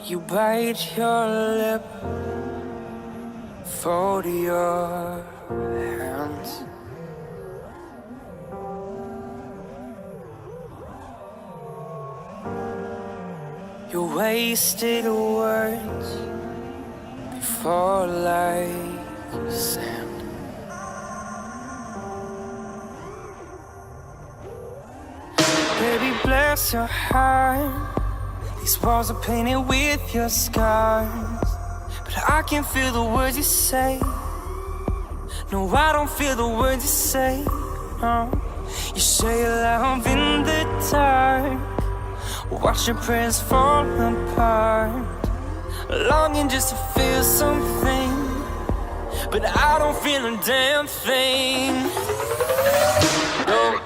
You bite your lip, fold your hands. Your wasted words fall like sand. Baby, bless your heart. These walls are painted with your scars, but I can feel the words you say. No, I don't feel the words you say. No. You say your love in the dark, watch your prayers fall apart, longing just to feel something, but I don't feel a damn thing. No.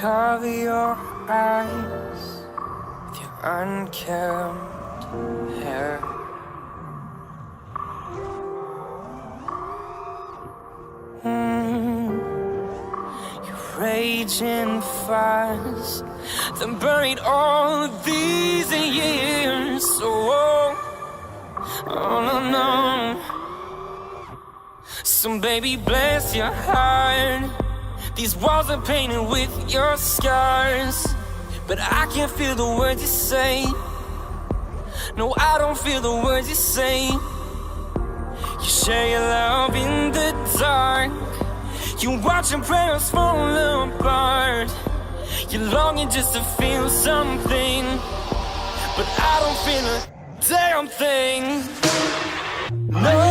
Cover your eyes with your unkempt hair. Your raging fires that buried all of these years. Oh no, no. So baby, bless your heart. These walls are painted with your scars, but I can't feel the words you say. No, I don't feel the words you say. You share your love in the dark, you watch your prayers fall apart. You're longing just to feel something, but I don't feel a damn thing. No.